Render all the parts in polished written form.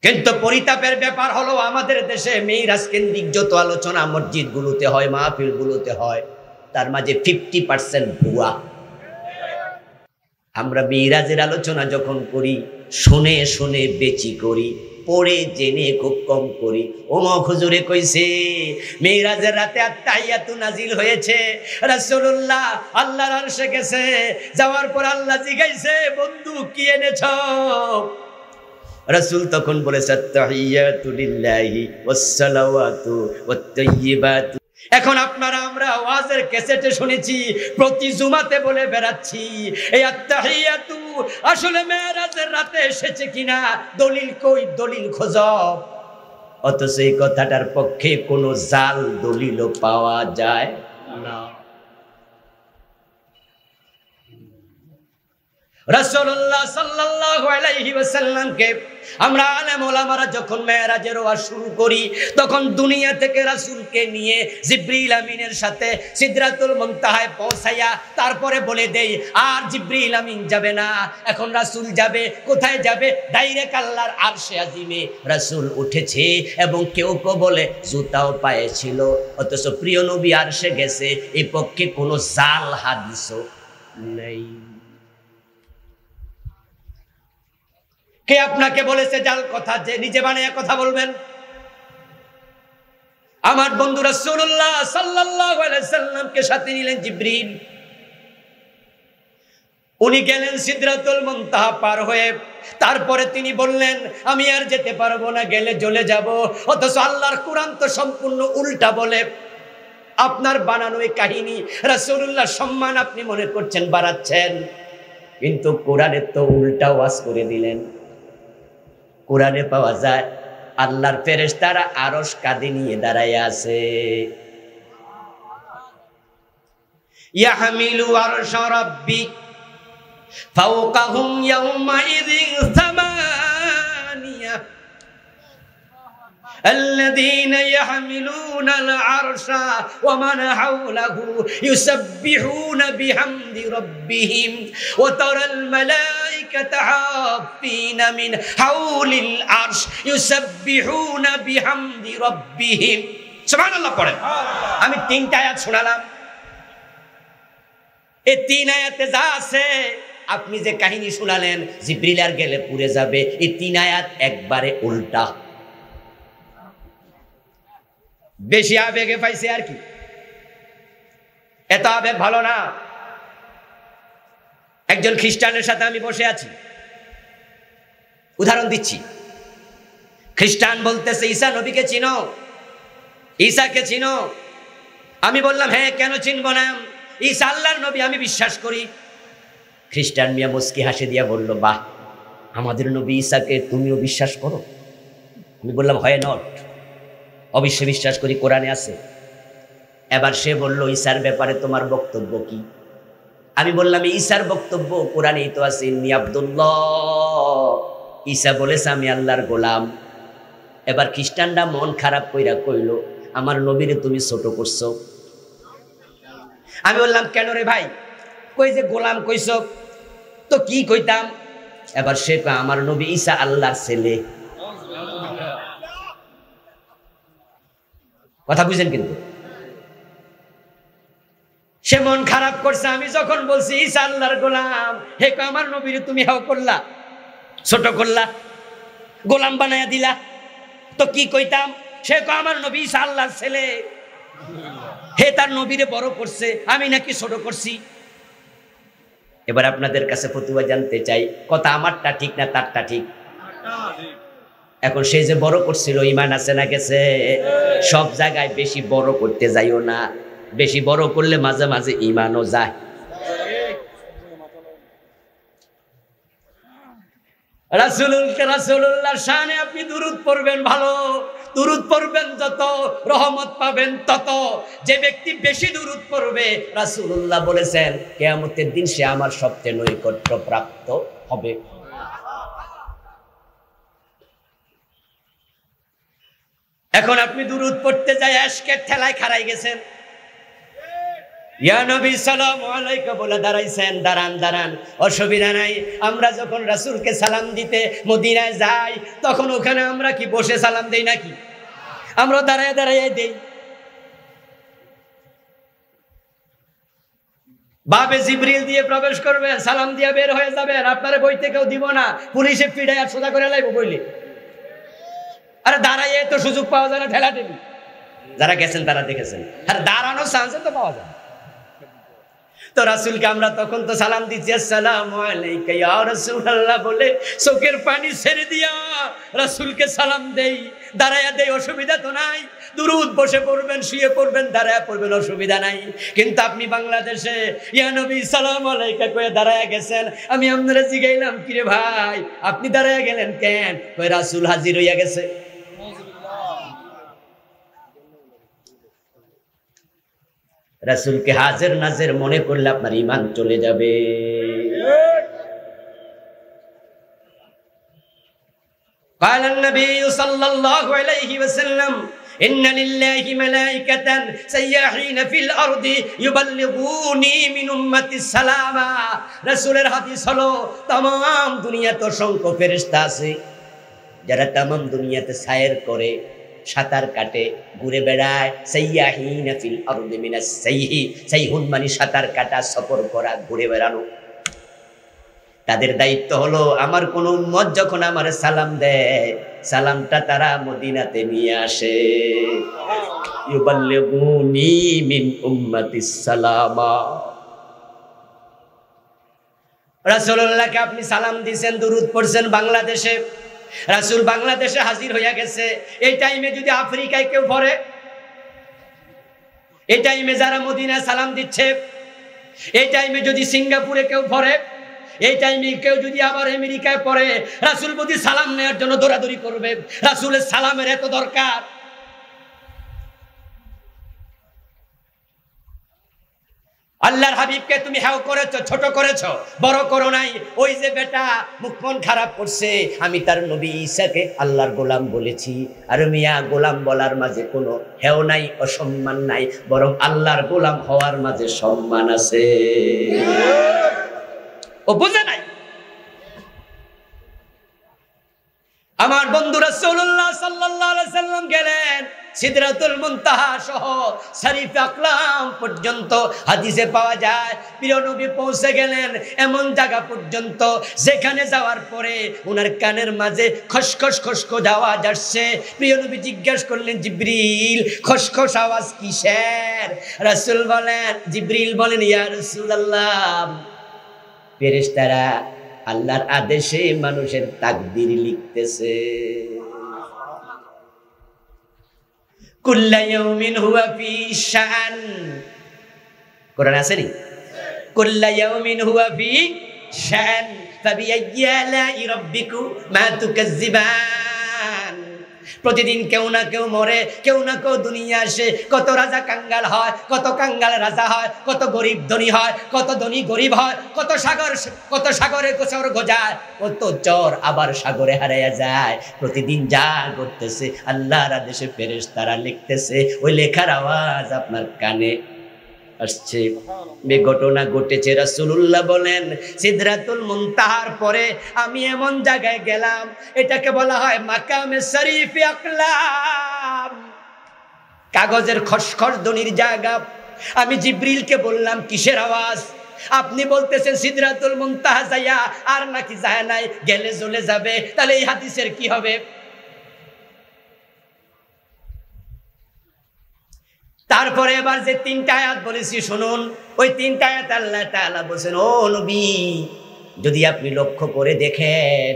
কিন্তু পরিতাপের ব্যাপার হলো আমাদের দেশে মেরাজ কেন্দ্রিক যত আলোচনা মসজিদগুলোতে হয়, মাহফিলগুলোতে হয়, তার মাঝে 50% ভুয়া। আমরা মেরাজের আলোচনা যখন করি, শুনে শুনে বেচি করি, পড়ে জেনে খুব কম করি। ওমা হুজুরে কইছে মেরাজের রাতে আত্তাহিয়াতু নাজিল হয়েছে, রাসূলুল্লাহ আল্লাহর আরশে গেছে, যাওয়ার পর আল্লাহ জিগাইছে বন্ধু কি এনেছো? রাসূল তখন বলেছে আত্তাহিয়াতু লিল্লাহি ওয়াসসালাওয়াতু ওয়াত-তাইয়্যিবাতু। এখন আপনারা আমরা ওয়াজের ক্যাসেটে শুনেছি, প্রতি জুমাতে বলে বেড়াচ্ছি এই আত্তাহিয়াতু আসলে মেরাজের রাতে এসেছে কিনা দলিল কই, দলিল খোঁজো। অথচ এই কথাটার পক্ষে কোনো জাল দলিলও পাওয়া যায় না। রাসূলুল্লাহ সাল্লাল্লাহু আলাইহি ওয়াসাল্লামকে আমরা আলেম ওলামারা যখন মেরাজের ওয়াজ শুরু করি, তখন দুনিয়া থেকে রাসূলকে নিয়ে জিবরিল আমিনের সাথে সিদরাতুল মুনতাহায় পৌঁছাইয়া তারপরে বলে দেই আর জিবরিল আমিন যাবে না, এখন রাসূল যাবে। কোথায় যাবে? ডাইরেক্ট আল্লাহর আরশে আজিমে রাসূল উঠেছে। এবং কেউ কেউ বলে জুতাও পায়ে ছিল। অথচ প্রিয় নবী আরশে গেছে, এই পক্ষে কোনো জাল হাদিসও নেই। কে আপনাকে বলেছে জাল কথা যে নিজে বানিয়ে কথা বলবেন? আমার বন্ধু রাসূলুল্লাহ সাল্লাল্লাহু আলাইহি সাল্লামকে সাথে নিলেন জিবরিল। উনি গেলেন সিদরাতুল মুনতাহা পার হয়ে। তারপরে তিনি বললেন আমি আর যেতে পারবো না, গেলে জ্বলে যাব। অথচ আল্লাহর কোরআন তো সম্পূর্ণ উল্টা বলে। আপনার বানানো এই কাহিনী, রাসূলুল্লাহর সম্মান আপনি মনে করছেন বাড়াচ্ছেন, কিন্তু কোরআনে তো উল্টা ওয়াজ করে দিলেন। কোরআনে পাওয়া যায় আল্লাহর ফেরেশতারা আরশ কাঁধে নিয়ে দাঁড়ায় আছে। ইয়াহমিলু আরশা রাব্বি ফাওকাহুম ইয়াওমাইযিন সামানিয়া الذين يحملون العرش ومن حوله يسبحون بحمد ربهم وترى الملائكة حافين من حول العرش يسبحون بحمد ربهم سبحان الله পড়েন। আমি তিনটা আয়াত শোনালাম, এই তিন আয়াতে যা আছে আপনি যে কাহিনী শোনালেন জিবরিল আর গেলে পুড়ে যাবে, এই তিন আয়াত একবারে উল্টা। বেশি আবেগে পাইছে আর কি, এত আবেগ ভালো না। একজন খ্রিস্টানের সাথে আমি বসে আছি, উদাহরণ দিচ্ছি। খ্রিস্টান বলতেছে ঈসা নবীকে চিনো, ঈসাকে চিনো? আমি বললাম হ্যাঁ, কেন চিনব না, ঈসা আল্লাহর নবী, আমি বিশ্বাস করি। খ্রিস্টান মিয়া মুস্কি হাসি দিয়া বলল বাহ, আমাদের নবী ঈসাকে তুমিও বিশ্বাস করো? আমি বললাম হয় নট, অবশ্যই বিশ্বাস করি, কোরআনে আছে। এবার সে বলল ঈসার ব্যাপারে তোমার বক্তব্য কি? আমি বললাম ঈসার বক্তব্য কোরআনেই তো আছে, ইন্নী আব্দুল্লাহ, ঈসা বলেছে আমি আল্লাহর গোলাম। এবার খ্রিস্টানরা মন খারাপ কইরা কইল আমার নবীরে তুমি ছোট করছো। আমি বললাম কেন রে ভাই? কই যে গোলাম কইছ তো কি কইতাম? এবার সে কয় আমার নবী ঈসা আল্লাহর ছেলে। কথা বুঝেন? কিন্তু সে মন খারাপ করছে। আমি যখন বলছি ঈসা আল্লাহর গোলাম, হে কয় আমার নবীরে তুমি হাও করলা, ছোট করলা, গোলাম বানায়া দিলা, তো কি কইতাম? সে কয় আমার নবী ঈসা আল্লাহর ছেলে, হে তার নবীরে বড় করছে, আমি নাকি ছোট করছি। এবার আপনাদের কাছে ফতুয়া জানতে চাই, কথা আমারটা ঠিক না তারটা ঠিক? এখন সে যে বড় করছিল ঈমান আছে না গেছে? সব জায়গায় বেশি বড় করতে যাইও না, বেশি বড় করলে মাঝে মাঝে ঈমানও যায়। রাসূলুল্লাহর শানে আপনি দুরূদ পড়বেন, ভালো দুরূদ পড়বেন, যত রহমত পাবেন তত। যে ব্যক্তি বেশি দুরূদ পড়বে, রাসূলুল্লাহ বলেছেন কিয়ামতের দিন সে আমার সবচেয়ে নৈকট্য প্রাপ্ত হবে। এখন আপনি দুরূদ পড়তে যায় আশকের ঠেলায় খাড়াই গেছেন। ইয়া নবী সালামু আলাইকা বলে দাঁড়াইছেন, দাঁড়ান দাঁড়ান, অসুবিধা নাই। আমরা যখন রাসূলকে সালাম দিতে মদিনায় যাই তখন ওখানে আমরা কি বসে সালাম দেই নাকি? আমরা দাঁড়ায় দাঁড়ায় দেই। বাবে জিবরিল দিয়ে প্রবেশ করবেন, সালাম দিয়ে বের হয়ে যাবেন, আপনারা বইতে কেউ দিব না, পুলিশে পিড়ায় আর সোজা করে লাইব বইলে। আরে দাঁড়াইয়ে তো সুযোগ পাওয়া যায় না, ঠেলা ঠেলি। যারা গেছেন তারা দেখেছেন, আর দাঁড়ানোর চান্স তো পাওয়া যায়। তো রাসূলকে আমরা তখন তো সালাম দিচ্ছি, আসসালামু আলাইকা ইয়া রাসূলুল্লাহ বলে চোখের পানি ছেড়ে দিয়া রাসূলকে সালাম দেই, দাঁড়ায়া দেই, অসুবিধা তো নাই। দুরুদ বসে পড়বেন, শুয়ে পড়বেন, দাঁড়ায়া পড়বেন, অসুবিধা নাই। কিন্তু আপনি বাংলাদেশে ইয়া নবী সালাম আলাইকা কয়ে দাঁড়ায়া গেছেন, আমি আপনারা জিগাইলাম কিরে ভাই আপনি দাঁড়ায়া গেলেন কেন? কই রাসূল হাজির হইয়া গেছে। রাসূলকে হাজির নাজির মনে করলে আপনার ঈমান চলে যাবে। قال النبي صلى الله عليه وسلم إن لله ملائكة سياحين في الأرض يبلغوني من أمتي السلام। রাসূলের হাদিস হলো तमाम দুনিয়াতে অসংখ্য ফেরেশতা আছে যারা तमाम দুনিয়াতে সায়ের করে, সাঁতার কাটে, ঘুরে বেড়ায়। সাইয়াহিনা ফিল আরদি মিনাস সাইহি, সাইহুন মানে সাঁতার কাটা, সফর করা, ঘুরে বেড়ানো। তাদের দায়িত্ব হলো আমার কোন উম্মত যখন আমার সালাম দেয় সালামটা তারা মদিনাতে নিয়ে আসে। ইউবাল্লিগুনি মিন উম্মাতিস সালামা। রাসূলুল্লাহকে আপনি সালাম দিয়েছেন, দুরূদ পড়ছেন বাংলাদেশে, রাসূল বাংলাদেশে হাজির হইয়া গেছে। এই টাইমে যদি আফ্রিকায় কেউ পড়ে, এই টাইমে যারা মদিনায় সালাম দিচ্ছে, এই টাইমে যদি সিঙ্গাপুরে কেউ পড়ে, এই টাইমে কেউ যদি আবার আমেরিকায় পড়ে, রাসূল প্রতি সালাম নেওয়ার জন্য দৌড়াদৌড়ি করবে। রাসূলের সালামের এত দরকার। আল্লাহর হাবিবকে তুমি হ্যাও করেছো, ছোট করেছো, বড় করো নাই। ওই যে বেটা মুখ মন খারাপ করছে, আমি তার নবী ঈসাকে আল্লাহর গোলাম বলেছি। আর মিয়া গোলাম বলার মাঝে কোনো হেও নাই, অসম্মান নাই, বরং আল্লাহর গোলাম হওয়ার মাঝে সম্মান আছে। ও বুঝে নাই। আমার বন্ধু রাসূলুল্লাহ সাল্লাল্লাহু আলাইহি সাল্লাম গেলেন সিদরাতুল মুনতাহা সহ শরীফ আকলাম পর্যন্ত। হাদিসে পাওয়া যায় প্রিয় নবী পৌঁছে গেলেন এমন জায়গা পর্যন্ত যেখানে যাওয়ার পরে ওনার কানের মাঝে খসখস খসখস আওয়াজ আসছে। প্রিয় নবী জিজ্ঞেস করলেন, জিবরিল খসখস আওয়াজ কিসের? রাসূল বলেন, জিবরিল বলেন, ইয়া রাসূলুল্লাহ ফেরেশতারা আল্লাহর আদেশে মানুষের তাকদীর লিখতেছে। কুল্লা ইয়াউমিন হুয়া ফি শাআন, কোরআন আছে নি? কুল্লা ইয়াউমিন হুয়া ফি শাআন ফাবিআইয়ি আলাই রাব্বিকুমা তুকাজ্জিবান। প্রতিদিন কেউ না কেউ মরে, কেউ না কেউ দুনিয়া আসে। কত রাজা কাঙ্গাল হয়, কত কাঙ্গাল রাজা হয়, কত গরিব ধনী হয়, কত ধনী গরিব হয়, কত সাগরে স্বর্গ যায়, কত চর আবার সাগরে হারাইয়া যায়। প্রতিদিন যা করতেছে আল্লাহর আদেশে ফেরেশতারা লিখতেছে। ওই লেখার আওয়াজ আপনার কানে আসছে। এই ঘটনা ঘটেছে। রাসূলুল্লাহ বলেন, সিদরাতুল মুনতাহার পরে আমি এমন জায়গায় গেলাম, এটাকে বলা হয় মাকামে শরীফে আকলাম, কাগজের খসখস ধ্বনির জায়গা। আমি জিবরিলকে বললাম, কিসের আওয়াজ? আপনি বলতেছেন সিদরাতুল মুনতাহা যায়া আর নাকি যায় নাই, গেলে জ্বলে যাবে। তাহলে এই হাদিসের কি হবে? তারপরে এবার যে তিনটা আয়াত বলেছি শুনুন, ওই তিনটা আয়াত আল্লাহ তাআলা বলেন, ও নবী যদি আপনি লক্ষ্য করে দেখেন,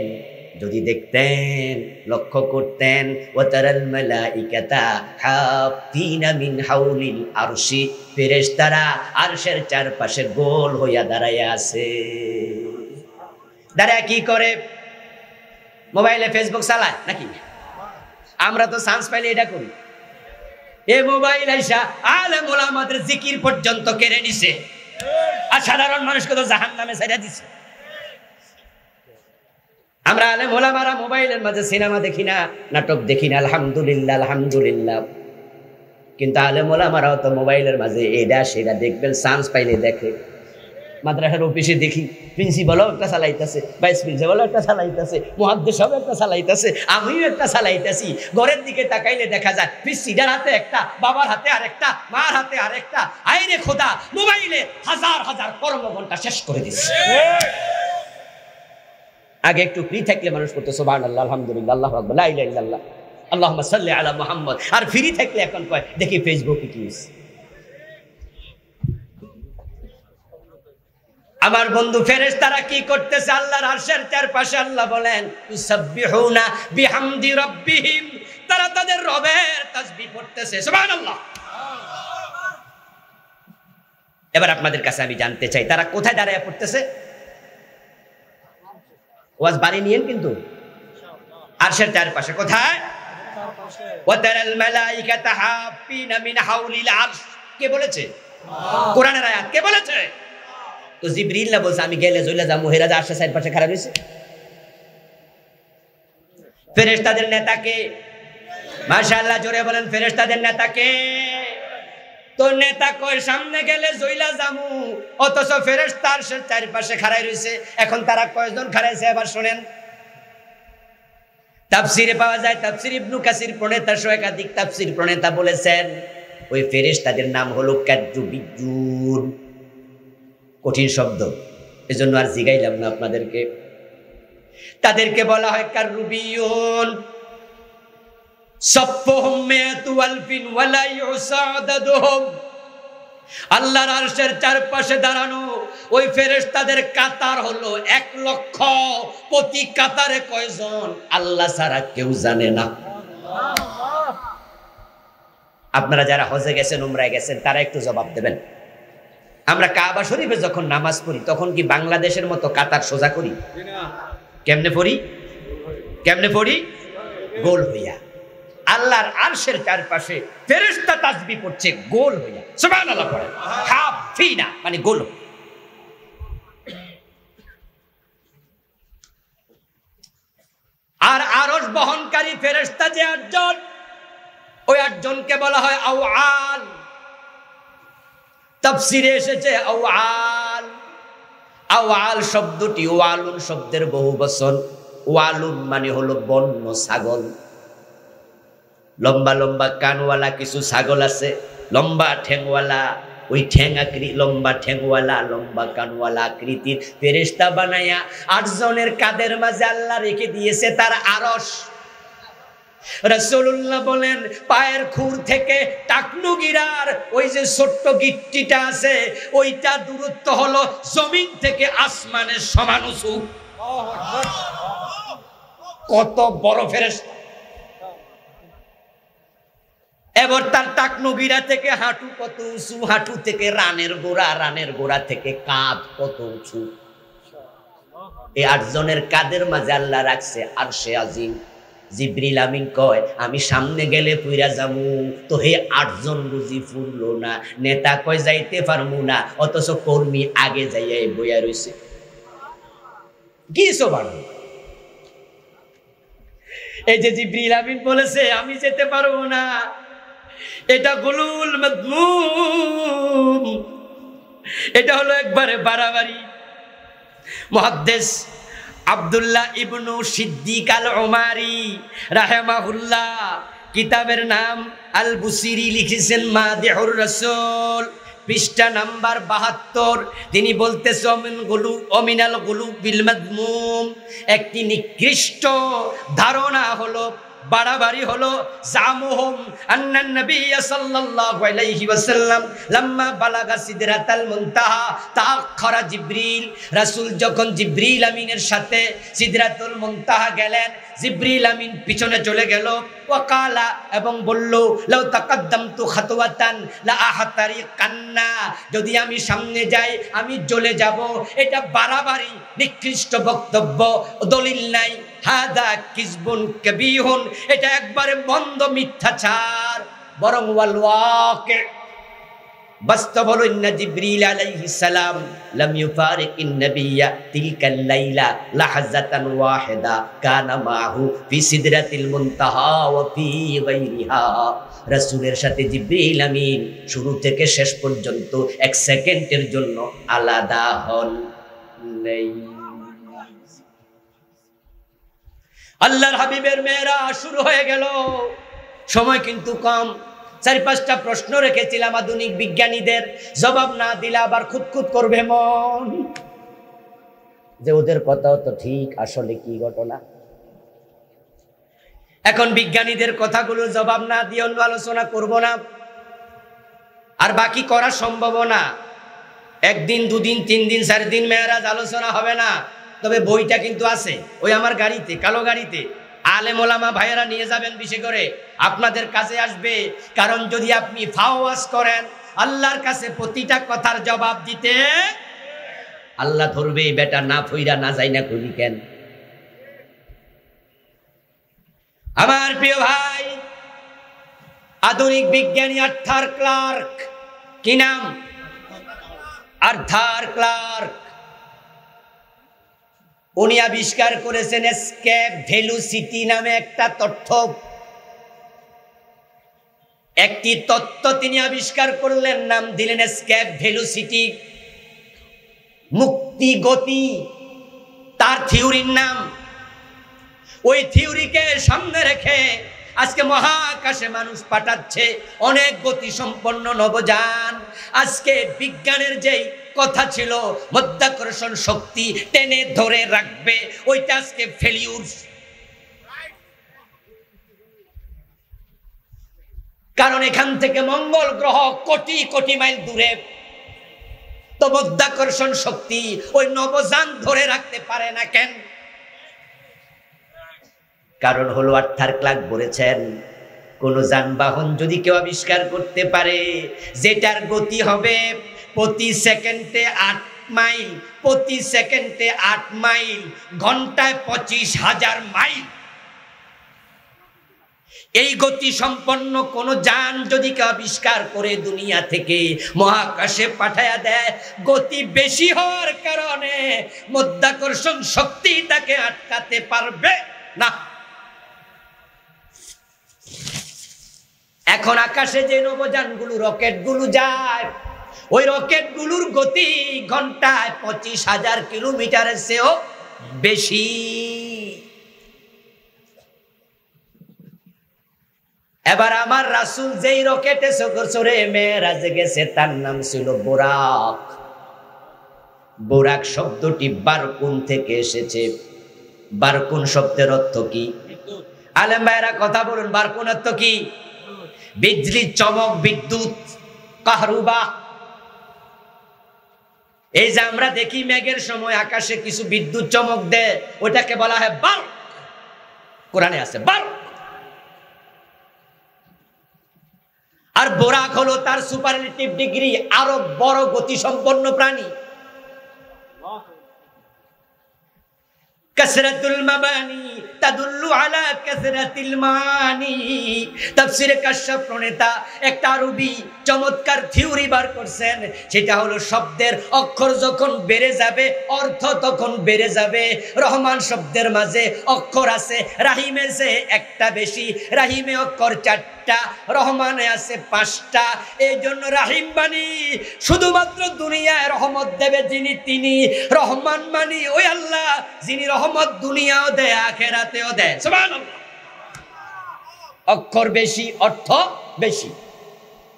যদি দেখতেন, লক্ষ্য করতেন, ওয়াতারাল মালাইকাতা হাফিনা মিন হাউলিল আরশি, ফেরেশতারা আরশের চারপাশে গোল হইয়া দাঁড়াইয়া আছে। দাঁড়ায় কি করে? মোবাইলে ফেসবুক চালায় নাকি? আমরা তো চান্স পাইলে এটা করি। এই মোবাইল আইসা আলেম ওলামাদের জিকির পর্যন্ত কেড়ে নিছে, আর সাধারণ মানুষকে তো জাহান্নামে ছাইড়া দিছে। আমরা আলেম ওলামারা মোবাইলের মাঝে সিনেমা দেখি না, নাটক দেখি না। আলহামদুলিল্লাহ, আলহামদুলিল্লাহ। কিন্তু আলেম ওলামারাও তো মোবাইলের মাঝে এটা সেটা দেখবেন, চান্স পাইলে দেখে। মাদ্রাসার অফিসে দেখি প্রিন্সিপালও একটা চালাইতেছে, ভাইস প্রিন্সিপালও একটা চালাইতেছে, মুহাদ্দিসও একটা চালাইতেছে, আমিও একটা চালাইতেছি। ঘরের দিকে তাকাইলে দেখা যায় পিসিটার হাতে একটা, বাবার হাতে আরেকটা, মার হাতে আরেকটা। আইরে খোদা, মোবাইলে হাজার হাজার কর্মঘণ্টা শেষ করে দিচ্ছে। আগে একটু ফ্রি থাকলে মানুষ করতো সুবহানাল্লাহ, আলহামদুলিল্লাহ, আল্লাহু আকবার, লা ইলাহা ইল্লাল্লাহ, আল্লাহুম্মা সাল্লি আলা মুহাম্মদ। আর ফ্রি থাকলে এখন কয় দেখি ফেসবুকে কি হইছে। আমার বন্ধু ফেরেশতারা কি করতেছে আল্লাহর আরশের চারপাশে? আল্লাহ বলেন ইউসাব্বিহুনা বিহামদি রাব্বিহিম, তারা তাদের রবের তাসবিহ পড়তেছে। সুবহানাল্লাহ। এবার আপনাদের কাছে আমি জানতে চাই তারা কোথায় দাঁড়ায় পড়তেছে? ওয়াজ বাড়ি নিয়েন কিন্তু আরশের চারপাশে। কোথায়? ওয়াতারাল মালাইকাতা হাফিনা মিন হাউলিল আরশ। কে বলেছে? কোরআনের আয়াত। কে বলেছে? তো জিবরিল না বলছে আমি গেলে চলে যাবো, হেরাজ আরশের চারপাশে খাড়া রয়েছে। ফেরেশতাদের নেতাকে, মাশাআল্লাহ জোরে বলেন, ফেরেশতাদের নেতাকে। তো নেতা কয় সামনে গেলে জইলা যামু, অথচ ফেরেশতা আরশের চারপাশে খাড়াই রয়েছে। এখন তারা কয়জন খাড়াইছে এবার শুনেন। তাফসিরে পাওয়া যায়, তাফসির ইবনু কাসির প্রণেতা সহ একাধিক তাফসির প্রণেতা বলেছেন ওই ফেরেশতাদের নাম হলো কাররুবিয়্যুন। কঠিন শব্দ, এজন্য আর জিগাইলাম না আপনাদেরকে। তাদেরকে বলা হয় কাররুবিয়্যুন। সাফফুহুম মিয়াতু আলফিন ওয়ালা ইউসাদাদুহুম। আল্লাহর আরশের চারপাশে দাঁড়ানো ওই ফেরেশতাদের কাতার হলো 1,00,000। প্রতি কাতারে কয়জন আল্লাহ ছাড়া কেউ জানে না। আপনারা যারা হজে গেছেন, উমরায় গেছেন, তারা একটু জবাব দেবেন। আমরা কাবা শরীফে যখন নামাজ পড়ি তখন কি বাংলাদেশের মতো কাতার সোজা করি? কেমনে পড়ি? কেমনে পড়ি? গোল হইয়া। আল্লাহর আরশের চারপাশে ফেরেশতা তাসবিহ পড়ছে গোল হইয়া। সুবহানাল্লাহ পড়ে। হাফিনা মানে গোল। আর আরশ বহনকারী ফেরেশতা যে 8 জন, ওই 8 জনকে বলা হয় আওয়াল। তাফসিরে এসেছে আওয়াল। আওয়াল শব্দটি ওয়ালুন শব্দের বহুবচন। ওয়ালুন মানে হলো বন্য ছাগল। লম্বা লম্বা কানওয়ালা কিছু ছাগল আছে, লম্বা ঠ্যাংওয়ালা, ওই লম্বা ঠ্যাংওয়ালা লম্বা কানওয়ালা আকৃতির ফেরেশতা বানায়া 8 জনের কাদের মাঝে আল্লাহ রেখে দিয়েছে তার আরশ। রাসূলুল্লাহ বলেন পায়ের খুর থেকে টাকনুগিরার ওই যে ছোট্ট গিট্টিটা আছে, ওইটা দূরত্ব হলো জমিন থেকে আসমানের সমান উঁচু। কত বড় ফেরেশতা! এবার তার টাকনুগিরা থেকে হাঁটু কত উঁচু, হাঁটু থেকে রানের গোড়া, রানের গোড়া থেকে কাঁধ কত উঁচু। এই 8 জনের কাদের মাঝে আল্লাহ রাখছে আরশে আজিম। জিবরিল আমিন কয় আমি সামনে গেলে পুইরা যামু, তো হে 8 জন বুঝি ফুরলো না। নেতা কয় যাইতে পারমু না, অথচ কর্মী আগে যাইয়া বইয়া রইছে। কি সোবান! এই যে জিবরিল আমিন বলেছে আমি যেতে পারবো না, এটা গুলুল মাদমুম, এটা হলো একবারে বাড়াবাড়ি। মুহাদ্দিস আব্দুল্লাহ ইবনু সিদ্দিক আল উমারি রাহিমাহুল্লাহ কিতাবের নাম আল বুসিরি লিখেছেন মাদিহুর রাসূল, পৃষ্ঠা নাম্বার 72। তিনি বলতেছে অমিনাল গুলুব বিল মাদমুম, একটি নিকৃষ্ট ধারণা হলো, বাড়াবাড়ি হলো জামুহুম আন্নান নবী সাল্লাল্লাহু আলাইহি ওয়াসাল্লাম লাম্মা বালাগা সিদরাতাল মুনতাহা তাআখারা জিবরিল। রাসূল যখন জিবরিল আমিনের সাথে সিদরাতুল মুনতাহা গেলেন, জিবরিল আমিন পিছনে চলে গেল। ওয়াকালা এবং বলল লাউ তাকাদ্দামতু খাতওয়াতান লা আহতারিকান্না, যদি আমি সামনে যাই আমি জ্বলে যাব। এটা বাড়াবাড়ি, নিকৃষ্ট বক্তব্য, দলিল নাই। হাদা কিজবুন কাবীহুন, এটা একবারে বন্ধ মিথ্যাচার। বরং ওয়াল ওয়াকি, বাস্তব হলো ইন্না জিবরিল আলাইহিস সালাম লাম ইউফারিকিন নাবিয়্যা তিলকাল লাইলা লাহজাতান ওয়াহিদা কানা মাহু ফি সিদরাতিল মুনতাহা ওয়া ফি গায়রিহা। রাসূলের সাথে জিবরিল আমিন শুরু থেকে শেষ পর্যন্ত এক সেকেন্ডের জন্য আলাদা হন নাই। আল্লাহর হাবিবের মেরাজ শুরু হয়ে গেল, সময় কিন্তু কম। 4-5টা প্রশ্ন রেখেছিলাম আধুনিক বিজ্ঞানীদের, জবাব না দিলে আবার খুঁতখুত করবে মন যে ওদের কথাও তো ঠিক, আসলে কি ঘটনা। এখন বিজ্ঞানীদের কথাগুলো জবাব না দিয়ে অন্য আলোচনা করব না, আর বাকি করা সম্ভব না। 1 দিন 2 দিন 3 দিন 4 দিন মেরাজ আলোচনা হবে না। তবে বইটা কিন্তু আছে ওই আমার গাড়িতে, কালো গাড়িতে। আলেম ওলামা ভাইয়েরা নিয়ে যাবেন, বেশি করে আপনাদের কাছে আসবে। কারণ যদি আপনি ফাওয়াজ করেন আল্লাহর কাছে প্রতিটা কথার জবাব দিতে, আল্লাহ ধরবে বেটা না ফইরা না যাই না করি কেন। আমার প্রিয় ভাই, আধুনিক বিজ্ঞানী আর্থার ক্লার্ক, কি নাম? Arthur Clarke. উনি আবিষ্কার করেছেন এসকেপ ভেলোসিটি নামে একটা তথ্য। একটি তত্ত্ব তিনি আবিষ্কার করলেন, নাম দিলেন এসকেপ ভেলোসিটি, মুক্তি গতি তার থিওরির নাম। ওই থিওরিকে সামনে রেখে আজকে মহাকাশে মানুষ পাঠাচ্ছে অনেক গতি সম্পন্ন নবযান। আজকে বিজ্ঞানের যেই কথা ছিল মাধ্যাকর্ষণ শক্তি টেনে ধরে রাখবে, ওইটা আজকে ফেলিউর। কারণ এখান থেকে মঙ্গল গ্রহ কোটি কোটি মাইল দূরে, তো মাধ্যাকর্ষণ শক্তি ওই নবযান ধরে রাখতে পারে না কেন? কারণ হলো আর্থার ক্লার্ক বলেছেন, কোন যানবাহন যদি কেউ আবিষ্কার করতে পারে যেটার গতি হবে প্রতি সেকেন্ডে 8 মাইল, প্রতি সেকেন্ডে 8 মাইল, ঘন্টায় 25,000 মাইল, এই গতি সম্পন্ন কোন যান যদি কেউ আবিষ্কার করে দুনিয়া থেকে মহাকাশে পাঠায়া দেয়, গতি বেশি হওয়ার কারণে মাধ্যাকর্ষণ শক্তি তাকে আটকাতে পারবে না। এখন আকাশে যে নবযানগুলো রকেটগুলো যায়, ওই রকেটগুলোর গতি ঘন্টায় 25,000 কিলোমিটারের চেয়েও বেশি। এবার আমার রাসূল যেই রকেটে চড়ে মেরাজে গেছে তার নাম ছিল বোরাক। বোরাক শব্দটি বারকুন থেকে এসেছে। বারকুন শব্দের অর্থ কি? আলেম ভাইরা কথা বলুন, বারকুন অর্থ কি? বিজলি, চমক, বিদ্যুৎ, কাহরুবা। এই যে আমরা দেখি মেঘের সময় আকাশে কিছু বিদ্যুৎ চমক দেয়, ওটাকে বলা হয় বার্ক। কোরআনে আছে বার্ক। আর বোরাক হলো তার সুপারলেটিভ ডিগ্রি, আরো বড় গতি সম্পন্ন প্রাণী। কাসরাতুল মাবানি তাদুল্লু আলা কাসরাতিল মানি। তাফসীরে কাশফ প্রণেতা একটা আরবি চমৎকার থিওরি বার করছেন, সেটা হলো শব্দের অক্ষর যখন বেড়ে যাবে অর্থ তখন বেড়ে যাবে। রহমান শব্দের মাঝে অক্ষর আছে রাহিমে যে একটা বেশি, রাহিমে অক্ষর 4টা, রহমানে আছে 5টা। এই জন্য রাহিম বাণী শুধুমাত্র দুনিয়ায় রহমত দেবে যিনি, তিনি রহমান মানি ওই আল্লাহ যিনি রহমত দুনিয়াও দেয় আখিরাতেও দেয়। সুবহানাল্লাহ। অক্ষর বেশি অর্থ বেশি।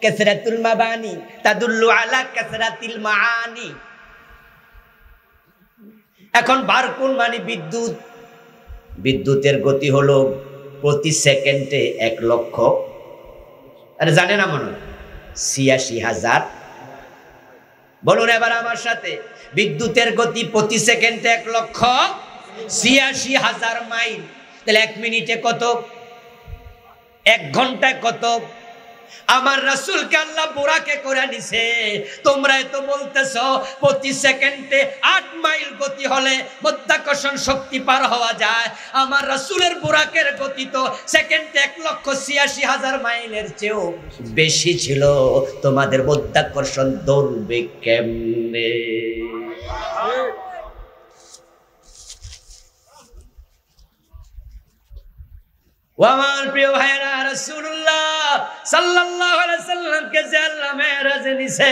কাসরাতুল মাবানি তাদুল্লু আলা কাসরাতিল মাআনি। এখন বারকুন মানে বিদ্যুৎ। বিদ্যুতের গতি হলো প্রতি সেকেন্ডে 1 লক্ষ, আরে জানে না মনে 86,000। বলুন এবার আমার সাথে, বিদ্যুতের গতি প্রতি সেকেন্ডে 1,86,000 মাইল। তাহলে 1 মিনিটে কত? 1 ঘন্টায় কত? আমার রাসূলকে আল্লাহ বুরাকে করে নিছে, তোমরা তো বলতেছো প্রতি সেকেন্ডে 8 মাইল গতি হলে মাধ্যাকর্ষণ শক্তি পার হওয়া যায়। আমার রাসূলের বুরাকের গতি তো সেকেন্ডে 1,86,000 মাইলের চেয়েও বেশি ছিল। তোমাদের মাধ্যাকর্ষণ ধরবে কেমনে? আমার প্রিয় ভাইরা, রাসূলুল্লাহ সাল্লাল্লাহু আলাইহি সাল্লামকে যে আল্লাহ মেরাজে নিছে,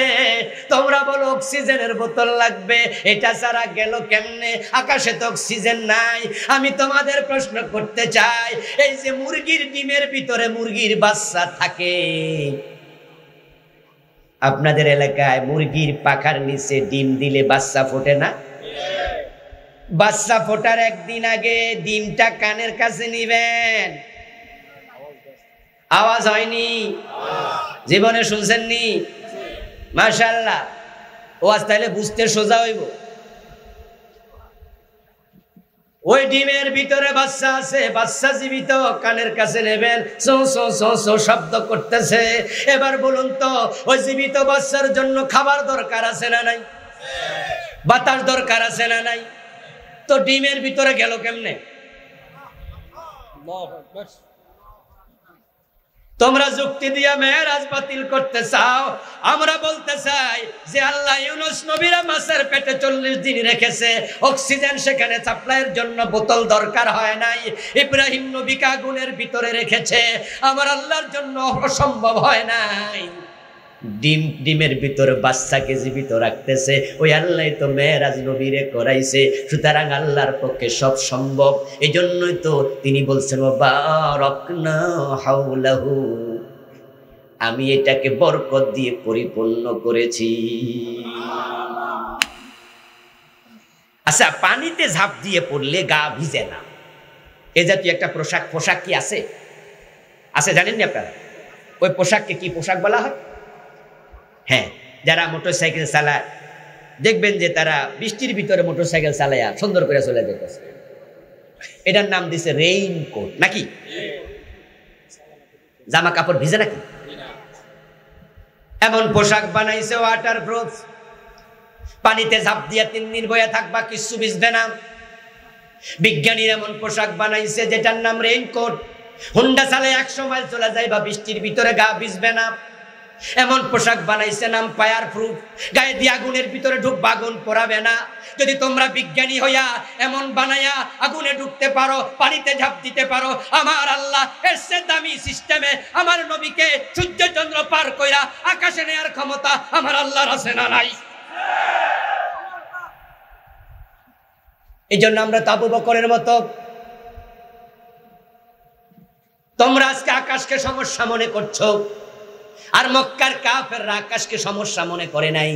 তোমরা বলো অক্সিজেনের বোতল লাগবে, এটা ছাড়া গেল কেমনে? আকাশে তো অক্সিজেন নাই। আমি তোমাদের প্রশ্ন করতে চাই, এই যে মুরগির ডিমের ভিতরে মুরগির বাচ্চা থাকে, আপনাদের এলাকায় মুরগির পাখার নিচে ডিম দিলে বাচ্চা ফোটে না? বাচ্চা ফোটার একদিন আগে ডিমটা কানের কাছে নিবেন। আওয়াজ হয়নি? জীবনে শুনছেননি? মাশাআল্লাহ, ওয়াজ তাইলে বুঝতে সোজা হইব। ওই ডিমের ভিতরে বাচ্চা আছে, বাচ্চা জীবিত, কানের কাছে নেবেন, সো সো সো সো শব্দ করতেছে। এবার বলুন তো, ওই জীবিত বাচ্চার জন্য খাবার দরকার আছে না নাই? বাতাস দরকার আছে না নাই? তো ডিমের ভিতরে গেল কেমনে? তোমরা যুক্তি দিয়া মেরাজ বাতিল করতে চাও। আমরা বলতে চাই যে আল্লাহ ইউনূস নবীর মাছের পেটে 40 দিন রেখেছে, অক্সিজেন সেখানে সাপ্লাইয়ের জন্য বোতল দরকার হয় নাই। ইব্রাহিম নবীকে আগুনের ভিতরে রেখেছে, আমার আল্লাহর জন্য অসম্ভব হয় নাই। ডিমের ভিতরে বাচ্চাকে জীবিত রাখতেছে, ওই আল্লাহ তো মেরাজ নবীরে করাইছে। সুতরাং আল্লাহর পক্ষে সব সম্ভব। এই জন্যই তো তিনি বলছেন বারাকনা হাওলাহু, আমি এটাকে বরকত দিয়ে পরিপূর্ণ করেছি। আচ্ছা, পানিতে ঝাঁপ দিয়ে পড়লে গা ভিজে না, এ জাতীয় একটা পোশাক কি আছে? আছে, জানেননি আপনারা? ওই পোশাককে কি পোশাক বলা হয়? হ্যাঁ, যারা মোটরসাইকেল চালায় দেখবেন যে তারা বৃষ্টির ভিতরে মোটরসাইকেল চালায় সুন্দর করে চলে যেতেছে, এটার নাম দিছে রেইনকোট। নাকি জামা কাপড় ভিজে নাকি? এমন পোশাক বানাইছে ওয়াটারপ্রুফ, পানিতে ঝাঁপ দিয়ে 3 দিন বয়ে থাকবা, কিছু ভিজবে না। বিজ্ঞানীরা এমন পোশাক বানাইছে যেটার নাম রেইনকোট। হুন্ডা চালায় 100 মাইল চলে যায় বা বৃষ্টির ভিতরে গা ভিজবে না। এমন পোশাক বানাইছে নাম ফায়ার প্রুফ, গায়ে দিয়ে আগুনের ভিতরে ঢুকবা, আগুন পোড়াবে না। যদি তোমরা বিজ্ঞানী হইয়া এমন বানায়া আগুনে ঢুকতে পারো, পানিতে ঝাঁপ দিতে পারো, আমার আল্লাহ এর চেয়ে দামি সিস্টেমে আমার নবীকে সূর্য চন্দ্র পার কইরা আকাশে নেয়ার ক্ষমতা আমার আল্লাহর আছে না নাই? এই জন্য আমরা তো আবু বকরের মতো, তোমরা আজকে আকাশকে সমস্যা মনে করছো, আর মক্কার কাফেররা আকাশকে সমস্যা মনে করে নাই।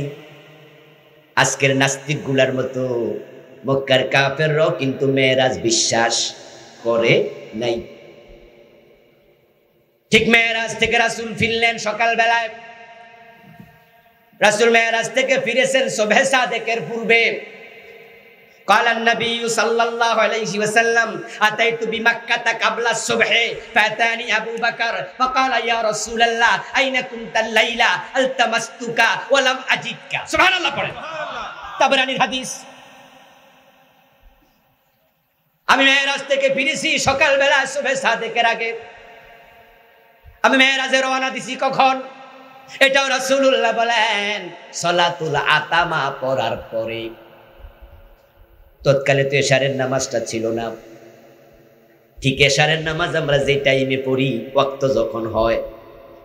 আজকের নাস্তিক গুলার মতো মক্কার কাফেররাও কিন্তু মেরাজ বিশ্বাস করে নাই। ঠিক মেরাজ থেকে রাসূল ফিরলেন সকালবেলায়, রাসূল মেরাজ থেকে ফিরেছেন সুবহে সাদেকের পূর্বে। قال النبي صلى الله عليه وسلم أتيت بمكة قبل الصبح فأتاني أبو بكر فقال يا رسول الله أين كنت الليلة التمستك ولم أجدك سبحان الله পড়েন তাবরানীর হাদিস। আমি মেরাজ থেকে ফিরেছি সকালবেলা সুবহে সাদেকের আগে। আমি মেরাজে রওনা দিছি কখন? এটাও রাসূলুল্লাহ বলেন সালাতুল আতামা পড়ার পরে। তৎকালে তো এশারের নামাজটা ছিল না। ঠিক এশারের নামাজ আমরা যে টাইমে পড়ি, ওয়াক্ত যখন হয়,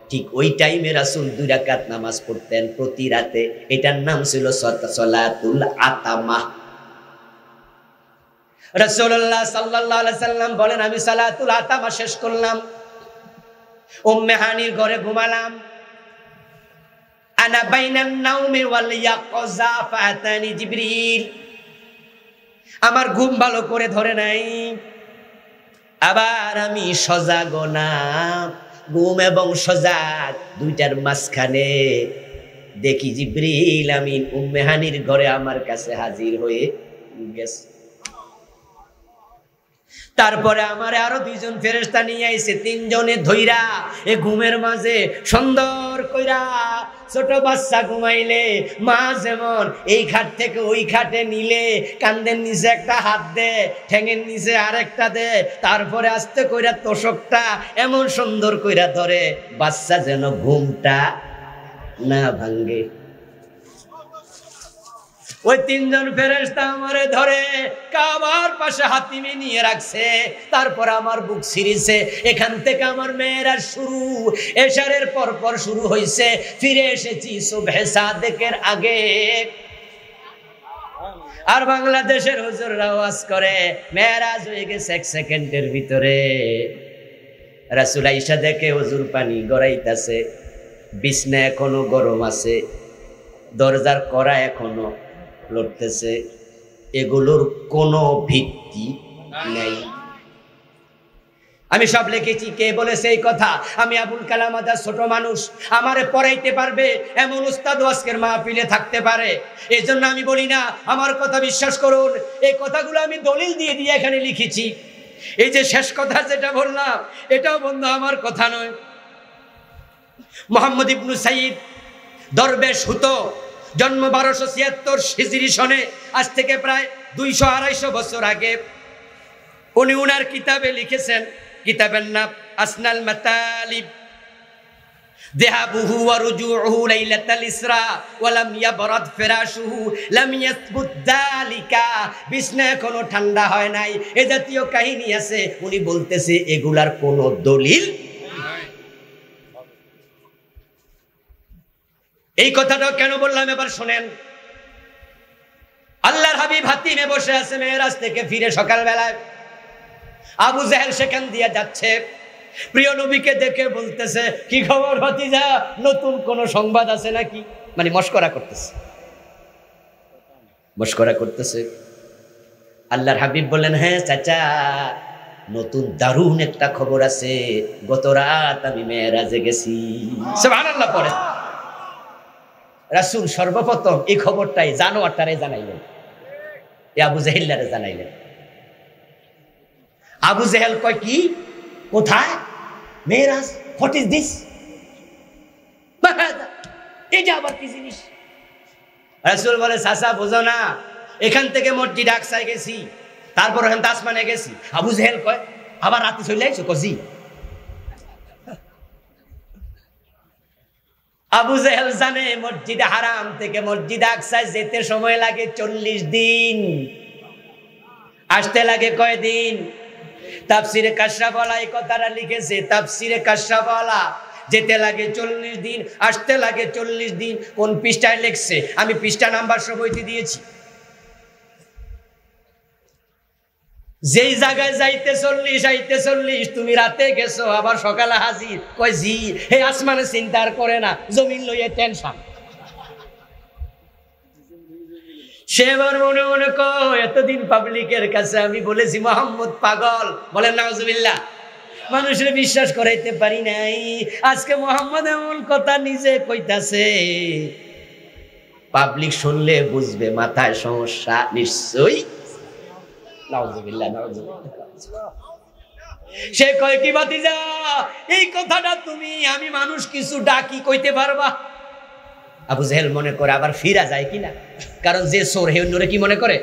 ঠিক ওই টাইমে রাসূল 2 রাকাত নামাজ পড়তেন প্রতি রাতে। এটার নাম ছিল সালাতুল আতামা। রাসূলুল্লাহ সাল্লাল্লাহু আলাইহি সাল্লাম বলেন আমি সালাতুল আতামা শেষ করলাম, উম্মে হানির ঘরে ঘুমালাম। আনা বাইনান নাওমি ওয়াল ইয়াকযা ফাতানি জিবরিল, আমার ঘুম ভালো করে ধরে নাই, আবার আমি সজাগ না। ঘুম এবং সজাগ দুইটার মাঝখানে দেখি জিবরিল আমিন উম্মে হানির ঘরে আমার কাছে হাজির হয়ে গেছে। তারপরে আমারে আরো দুইজন ফেরেশতা নিয়ে আইছে, তিনজনে ধইরা এ ঘুমের মাঝে সুন্দর কইরা, ছোট বাচ্চা ঘুমাইলে মা যেমন এই খাট থেকে ওই খাটে নিলে কান্দের নিচে একটা হাত দে, ঠ্যাঙের নিচে আরেকটা দে, তারপরে আস্তে কইরা তোষকটা এমন সুন্দর কইরা ধরে বাচ্চা যেন ঘুমটা না ভাঙ্গে। ওই তিনজন ফেরেশতা আমারে ধরে কাবার পাশে হাতিমে নিয়ে রাখছে, তারপর আমার বুক ছিঁড়িছে। এখান থেকে আমার মেয়েরাজ শুরু, এশারের পর শুরু হয়েছে। ফিরে এসেছি সুবহে সাদেকের আগে। আর বাংলাদেশের হুজুররা ওয়াজ করে মেয়েরাজ হয়ে গেছে 1 সেকেন্ডের ভিতরে। রাসূল আয়েশা দেখে হুজুর পানি গড়াইতাছে, বিছনা এখনো গরম আছে, দরজার কড়া এখনো লড়তেছে, এগুলোর কোনো ভিত্তি নেই। আমি সব লিখেছি, কে বলেছে এই কথা? আমি আবুল কালাম আজাদ, ছোট মানুষ, আমারে পড়াইতে পারবে এমন উস্তাদ আজকের মাহফিলে থাকতে পারে। এই জন্য আমি বলি না, আমার কথা বিশ্বাস করুন। এই কথাগুলো আমি দলিল দিয়ে দিয়ে এখানে লিখেছি। এই যে শেষ কথা যেটা বললাম, এটাও বন্ধু আমার কথা নয়। মোহাম্মদ ইবনু সাইদ দরবেশ হতো, জন্ম 1276 হিজরি সনে, আজ থেকে প্রায় 200-250 বছর আগে। উনি উনার কিতাবে লিখেছেন, কিতাবের নাম আসনাল মাতালিব, যাহাবুহু ওয়া রুজুউহু লাইলাতাল ইসরা ওয়া লাম ইয়াবরাদ ফিরাশুহু লাম ইয়াসবুত যালিকা। বিছনা এখনো ঠান্ডা হয় নাই, এ জাতীয় কাহিনী আছে। উনি বলতেছে এগুলার কোনো দলিল নাই। এই কথাটা কেন বললাম এবার শুনেন। আল্লাহর হাবিব হাতিমে বসে আছে মেরাজ থেকে ফিরে সকালবেলায়। আবু জেহেল সেখান দিয়ে যাচ্ছে, প্রিয় নবীকে দেখে বলতেছে, কি খবর ভাতিজা, নতুন কোন সংবাদ আছে নাকি? মানে মশকরা করতেছে। আল্লাহর হাবিব বললেন, হ্যাঁ চাচা, নতুন দারুণ একটা খবর আছে। গত রাত আমি মেরাজে গেছি। সুবহানাল্লাহ পড়ে। রাসূল সর্বপ্রথম এই খবরটাই জানোয়ারটারে জানাইলেন, আবু জেহেলারে জানাইলেন। আবু জেহেল কয়, কি, কোথায় মেরাজ? What is this? এটা আবার কি জিনিস? রাসূল বলে, চাচা বোঝো না, এখান থেকে মসজিদ আকসায় গেছি, তারপর ওখান আসমানে গেছি। আবু জেহেল কয়, আবার রাতে চলে আইছো? কজি। আবু জেহেল জানে মসজিদে হারাম থেকে মসজিদে আকসায় যেতে সময় লাগে 40 দিন, আসতে লাগে কয়দিন? তাফসিরে কাশফওয়ালা এই কথাটা লিখেছে। তাফসিরে কাশফওয়ালা যেতে লাগে 40 দিন, আসতে লাগে 40 দিন। কোন পৃষ্ঠায় লিখছে? আমি পৃষ্ঠা নাম্বার সব বইতে দিয়েছি। যেই জায়গায় যাইতে 40 আইতে 40, তুমি রাতে গেছো আবার সকালে হাজির। কয় জি, হে আসমানে চিন্তা করে না, জমিন লইয়া টেনশন। সেবার মনে মনে কয়, এতদিন পাবলিকের কাছে আমি বলেছি মোহাম্মদ পাগল, বলেন নাউজুবিল্লাহ, মানুষের বিশ্বাস করাইতে পারি নাই। আজকে মোহাম্মদ এমন কথা নিজে কইতাছে, পাবলিক শুনলে বুঝবে মাথায় সমস্যা নিশ্চয়ই। নাউজুবিল্লাহ, নাউজুবিল্লাহ। সে কয়, কি ভাতিজা, এই কথাটা তুমি আমি মানুষ কিছু ডাকি কইতে পারবা? আবু জেহেল মনে করে আবার ফিরা যায় কিনা, কারণ যে চোর হে অন্যরে কি মনে করে,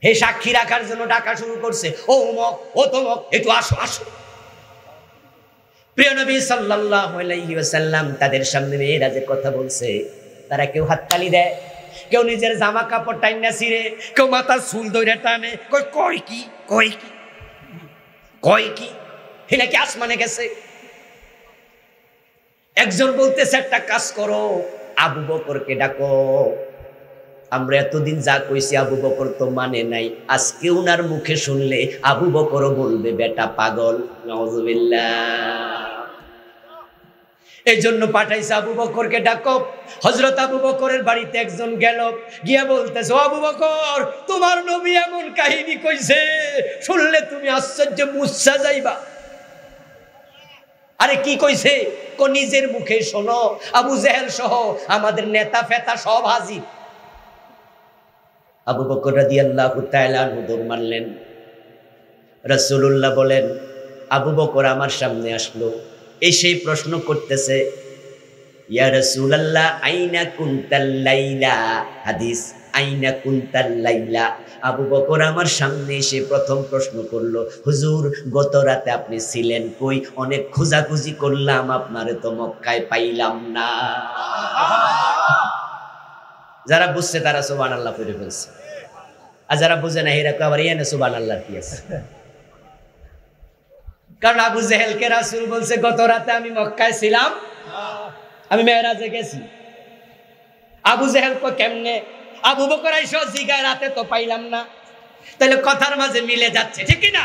হে সাক্ষী রাখার জন্য ডাকা শুরু করছে, ও অমুক, ও তমুক, একটু আসো আসো। প্রিয় নবী সাল্লাল্লাহু আলাইহি ওয়াসাল্লাম তাদের সামনে মেরাজের কথা বলছে। তারা কেউ হাততালি দেয়, কেউ নিজের জামা কাপড় টাইনা ছিঁড়ে, কেউ মাথার চুল ধরে টানে, কয় কি, কয় কি, কয় কি, হে নাকি আসমানে গেছে। একজন বলতেছে, একটা কাজ করো, আবু বকরকে ডাকো। আমরা এতদিন যা কইছি আবু বকর তো মানে নাই, আজকে উনার মুখে শুনলে আবু বকরও বলবে বেটা পাগল। নাউজুবিল্লাহ। এই জন্য পাঠাইছে, আবু বকরকে ডাকো। হযরত আবু বকরের বাড়িতে একজন গেল, গিয়া বলতেছে, ও আবু বকর, তোমার নবী এমন কাহিনী কইছে, শুনলে তুমি আশ্চর্য মুচ্ছা যাইবা। আরে কি কইছে? নিজের মুখে শোনো, আবু জেহেল সহ আমাদের নেতা ফেতা সব হাজির। আবু বকর রাদিয়াল্লাহু তাআলা আনহু দৌড় মারলেন। রাসূলুল্লাহ বলেন, আবু বকর আমার সামনে আসলো, এসেই প্রশ্ন করতেছে, ইয়া রাসূলুল্লাহ আইনা কুনতাল লাইলা। হাদিস, আইনা কুনতাল লাইলা। আবু বকর আমার সামনে এসে প্রথম প্রশ্ন করলো, হুজুর গত রাতে আপনি ছিলেন কই? অনেক খোঁজাখুঁজি করলাম, আপনারে তো মক্কায় পাইলাম না। যারা বুঝছে তারা সুবহানাল্লাহ পড়ে ফেলছে, আর যারা বুঝে না এরা আবার এনে সুবহানাল্লাহ কি আছে। কারণ আবু জেহেলকে রাসূল বলছে গত রাতে আমি মক্কায় ছিলাম, আমি মেরাজে গেছি। আবু জেহেল কো কেমনে? আবু বকর আইসা জিগায় রাতে তো পাইলাম না। তাহলে কথার মাঝে মিলে যাচ্ছে, ঠিক কি না?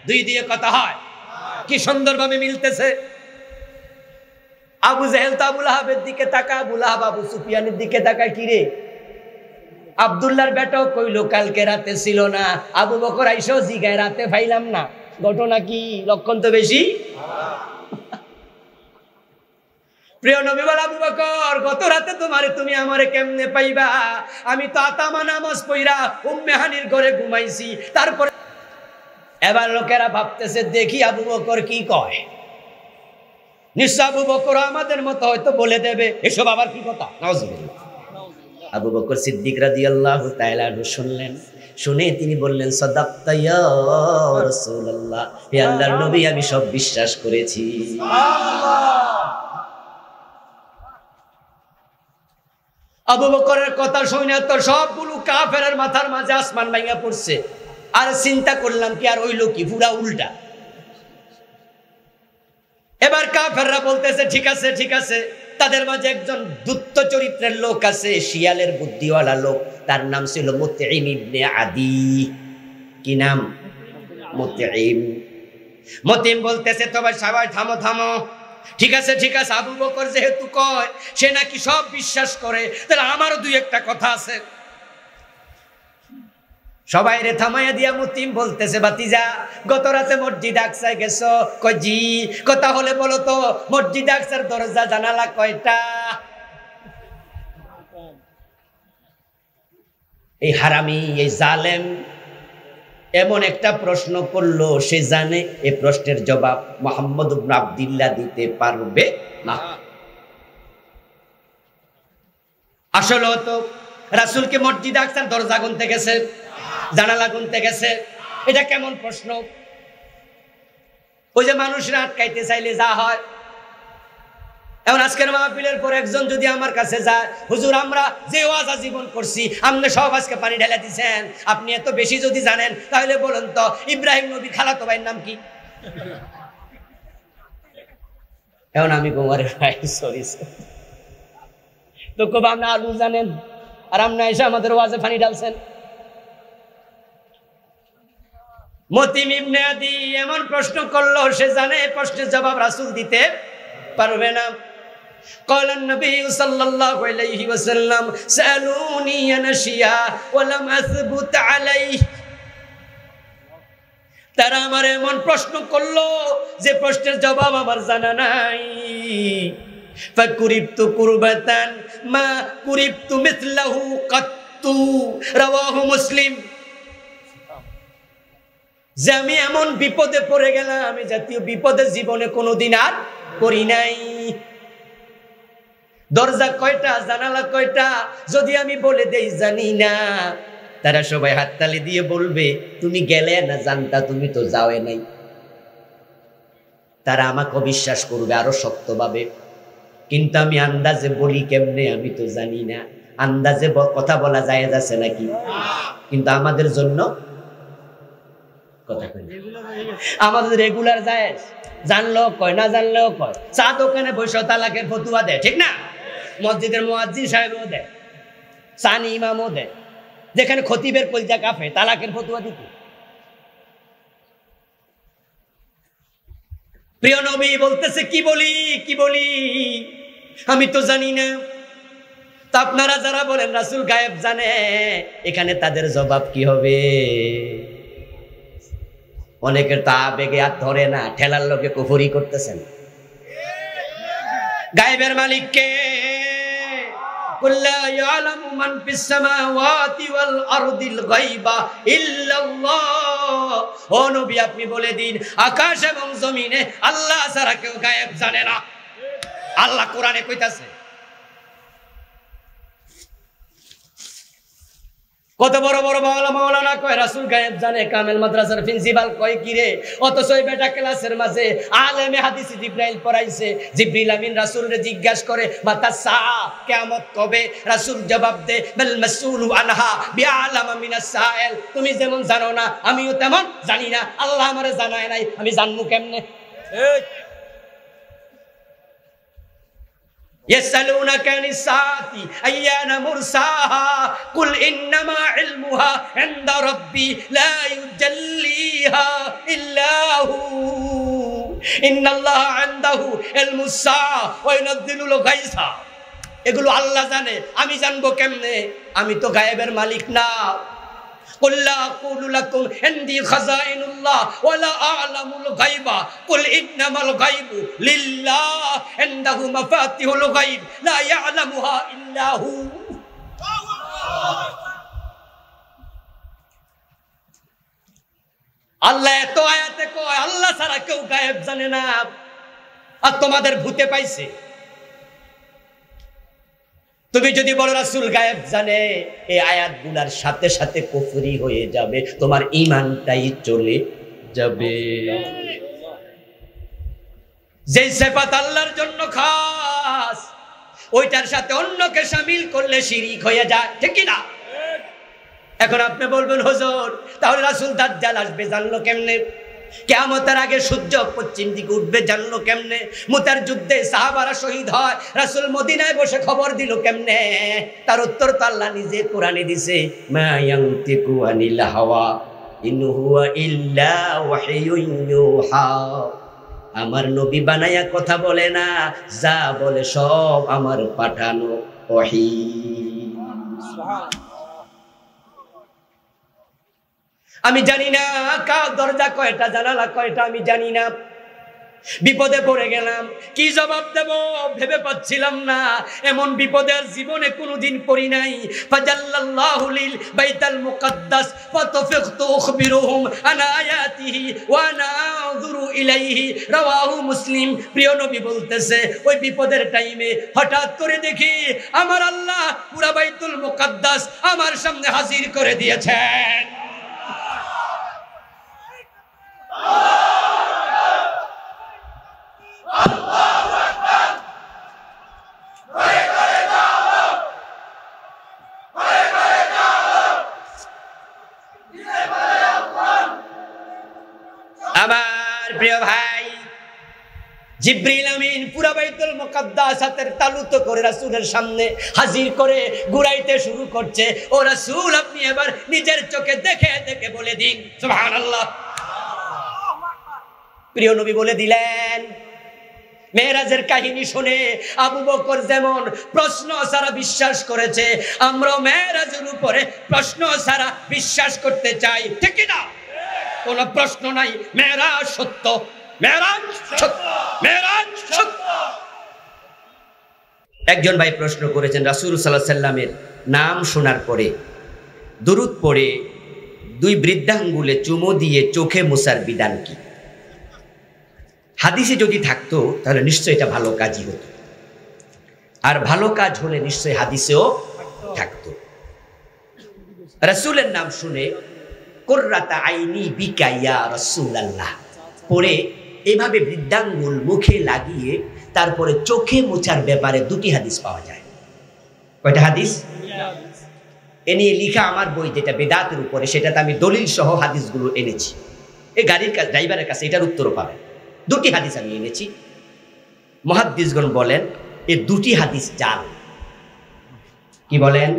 দুই দিয়ে কথা হয়, কি সুন্দরভাবে মিলতেছে। আবু জেহেল তো আবু লাহাবের দিকে তাকা, আবু লাহাব আবু সুফিয়ানের দিকে তাকা, কি রে আব্দুল্লাহর বেটাও কইলো কালকে রাতে ছিল না, আবু বকর আইসা জিগায় রাতে পাইলাম না। ঘটনা কি? লক্ষণ তো বেশি। প্রিয় নবী বলে, আবু বকর গত রাতে তুমি আমারে কেমনে পাইবা? আমি তো আতামা নামাজ পইরা উম্মে হানির ঘরে ঘুমাইছি। তারপরে এবার লোকেরা ভাবতেছে দেখি আবু বকর কি কয়। নিশ্চয় আবু বকর আমাদের মতো হয়তো বলে দেবে, এসব আবার কি কথা। নাউজুবিল্লাহ। আবু বকর সিদ্দিক রাদিয়াল্লাহু তাআলা শুনলেন, শুনে তিনি বললেন, সাদাক্তা ইয়া রাসূলুল্লাহ, হে আল্লাহর নবী আমি সব বিশ্বাস করেছি। আবু বকরের কথা শুনে তো সবগুলো কাফেরের মাথার মাঝে আসমান ভাঙা পড়ছে। আর চিন্তা করলাম কি আর হইল কি, পুরা উল্টা। এবার কাফেররা বলতেছে ঠিক আছে ঠিক আছে। তাদের মাঝে একজন দুত্ত চরিত্রের লোক আছে, শিয়ালের বুদ্ধিওয়ালা লোক, তার নাম ছিল মুতঈম ইবনে আদি। কি নাম? মুতঈম। মুতঈম বলতেছে, তবে সবাই থামো থামো, ঠিক আছে ঠিক আছে, আবু বকর যেহেতু কয় সে নাকি সব বিশ্বাস করে, তাহলে আমারও দুই একটা কথা আছে। সবাই রে থামাইয়া দিয়া মুতঈম বলতেছে, ভাতিজা গত রাতে মসজিদ আকসায় গেছো? কই জি। কথা হলে বলো তো মসজিদ আকসার দরজা জানালা কয়টা? এই হারামি, এই জালেম এমন একটা প্রশ্ন করলো, সে জানে এই প্রশ্নের জবাব মুহাম্মদ ইবনে আব্দুল্লাহ দিতে পারবে না। আসলে তো রাসূলকে মসজিদ আকসার দরজা গুনতে গেছে, জানালা গুনতে গেছে, এটা কেমন প্রশ্ন? ওই যে মানুষরা আটকাইতে চাইলে যা হয়। এখন আজকের মাহফিলের পর একজন যদি আমার কাছে যায়, হুজুর আমরা যে ওয়াজ জীবন করছি আপনি সব আজকে পানি ঢেলে দিচ্ছেন, আপনি এত বেশি যদি জানেন তাহলে বলুন তো ইব্রাহিম নবী খালাতো ভাইয়ের নাম কি? এখন আমি কুমারের ভাই সরি তো কব আপনি আলু জানেন আর আপনি এসে আমাদের ওয়াজে পানি ঢালছেন। মুতঈম ইবনে আদি এমন প্রশ্ন করলো, সে জানে এই প্রশ্নের জবাব রাসূল দিতে পারবে না। قال النبي صلى الله عليه وسلم سألوني عن أشياء ولم أثبت عليه। তারা আমার এমন প্রশ্ন করলো যে প্রশ্নের জবাব আমার জানা নাই। فكربت كربة ما كربت مثله قط رواه مسلم। যে আমি এমন বিপদে পড়ে গেলাম, আমি জাতীয় বিপদে জীবনে কোনোদিন আর পড়ি নাই। দরজা কয়টা, জানালা কয়টা যদি আমি বলে দেই জানি না, তারা সবাই হাততালি দিয়ে বলবে তুমি গেলে না জানতা, তুমি তো যাওয়ে নাই। তারা আমাকে অবিশ্বাস করবে আরো শক্তভাবে। কিন্তু আমি আন্দাজে বলি কেমনে আমি তো জানি না। আন্দাজে কথা বলা যায় যাচ্ছে নাকি? কিন্তু আমাদের জন্য কথা কই, আমাদের রেগুলার যায়, জানলেও কয় না জানলেও কয়। চা দোকানে বসে তালাকের ফতুয়া দেয়, ঠিক না? মসজিদের মুয়াজ্জিন সাহেবও দেয়, সানি ইমামও দেয়। যেখানে খতিবের কলজা কাফে তালাকের ফতুয়া দিতে। প্রিয় নবী বলতেছে কি বলি কি বলি, আমি তো জানি না। তা আপনারা যারা বলেন রাসূল গায়েব জানে, এখানে তাদের জবাব কি হবে? অনেকের তা আবেগে আর ধরে না, ঠেলার লোকে কুফরি করতেছেন। গায়েবের মালিক কে? কুল লা ইয়ালামু মান ফিস সামাওয়াতি ওয়াল আরদিল গায়বা ইল্লাল্লাহ। ও নবী আপনি বলে দিন আকাশ এবং জমিনে আল্লাহ ছাড়া কেউ গায়েব জানে না। আল্লাহ কোরআনে কইতাছে। কত বড় বড় মাওলানা কয় রাসূল গায়েব জানে, কামেল মাদ্রাসার প্রিন্সিপাল কয় কি রে, অথচ এই বেটা ক্লাসের মাঝে আলেমে হাদিস জিবরাইল পড়াইছে। জিবরিল আমিন রাসূলরে জিজ্ঞাসা করে মাতা সা, কিয়ামত কবে? রাসূল জবাব দে বাল মাসউলু আনহা বিআলাম মিনাস সাইল। তুমি যেমন জানো না আমিও তেমন জানি না, আল্লাহ আমারে জানায় নাই, আমি জানমু কেমনে? يسألونك عن الساعة أيان مرساها قل إنما علمها عند ربي لا يجليها إلا هو إن الله عنده علم الساعة وينزل الغيث। এগুলো আল্লাহ জানে, আমি জানবো কেমনে? আমি তো গায়েবের মালিক না। قل لا أقول لكم عندي خزائن الله ولا أعلم الغيب قل إنما الغيب لله عنده مفاتيح الغيب لا يعلمها إلا هو। আল্লাহ এত আয়াতে কয় আল্লাহ ছাড়া কেউ গায়েব জানে না, আর তোমাদের ভূতে পাইছে। তুমি যদি বলো রাসূল গায়েব জানে, এই আয়াতগুলোর সাথে সাথে কুফরি হয়ে যাবে, তোমার ঈমানটাই চলে যাবে। যে সিফাত আল্লাহর জন্য খাস, ওইটার সাথে অন্যকে শামিল করলে শিরক হয়ে যায়, ঠিক কি না? এখন আপনি বলবেন হুজুর তাহলে রাসূল দাজ্জাল আসবে জানলো কেমনে? কিয়ামতের আগে সূর্য পশ্চিম দিকে উঠবে জানলো কেমনে? মুতার যুদ্ধে সাহাবারা শহীদ হয়, রাসূল মদিনায় বসে খবর দিল কেমনে? তার উত্তর তো আল্লাহ নিজে কোরআনে দিছে, মা ইয়ানতিকু আনিল হাওয়া ইন হুয়া ইল্লা ওয়াহয়ুন ইউহা। আমার নবী বানায়া কথা বলে না, যা বলে সব আমার পাঠানো ওহী। সুবহানাল্লাহ। আমি জানি না কার দরজা কয়টা, জানালা কয়টা, আমি জানি না। বিপদে পড়ে গেলাম, কি জবাব দেব ভেবে পাচ্ছিলাম না। এমন বিপদের জীবনে কোনোদিন পড়ি নাই। ফাজাল্লাল্লাহু লিল বাইতুল মুকাদ্দাস ফাতাফিকতু উখবিরুহুম আন আয়াতিহি ওয়া নাযুরু ইলাইহি রাওয়াহু মুসলিম। প্রিয় নবী বলতেছে ওই বিপদের টাইমে হঠাৎ করে দেখি আমার আল্লাহ পুরা বাইতুল মুকাদ্দাস আমার সামনে হাজির করে দিয়েছেন। আমার প্রিয় ভাই জিবরিল আমিন পুরা বাইতুল মুকাদ্দাস হাতের তালুতে করে রাসূলের সামনে হাজির করে ঘুরাইতে শুরু করছে। ও রাসূল আপনি এবার নিজের চোখে দেখে দেখে বলে দিন সুবহানাল্লাহ। প্রিয় নবী বলে দিলেন। মেরাজের কাহিনী শুনে আবু বকর যেমন প্রশ্ন ছাড়া বিশ্বাস করেছে, আমরাও মেরাজের উপরে প্রশ্ন ছাড়া বিশ্বাস করতে চাই, ঠিক কি না? কোনো প্রশ্ন নাই, মেরাজ সত্য, মেরাজ সত্য, মেরাজ সত্য। একজন ভাই প্রশ্ন করেছেন রাসূল সাল্লাল্লাহু আলাইহি সাল্লামের নাম শোনার পরে দুরূদ পড়ে দুই বৃদ্ধাঙ্গুলে চুমো দিয়ে চোখে মোছার বিধান কি? হাদিসে যদি থাকতো তাহলে নিশ্চয়ই এটা ভালো কাজই হতো, আর ভালো কাজ হলে নিশ্চয়ই হাদিসেও থাকতো। রাসূলের নাম শুনে কুররাতা আইনি বিকা ইয়া রাসূলুল্লাহ পড়ে এভাবে বৃদ্ধাঙ্গুল মুখে লাগিয়ে তারপরে চোখে মোছার ব্যাপারে দুটি হাদিস পাওয়া যায়। কয়টা হাদিস? এ নিয়ে লিখা আমার বই যেটা বেদাতের উপরে, সেটাতে আমি দলিল সহ হাদিসগুলো এনেছি। এই গাড়ির ড্রাইভারের কাছে এটার উত্তরও পাবেন। দুটি হাদিস আমি এনেছি। মুহাদ্দিসগণ বলেন এই দুটি হাদিস জাল। কি বলেন?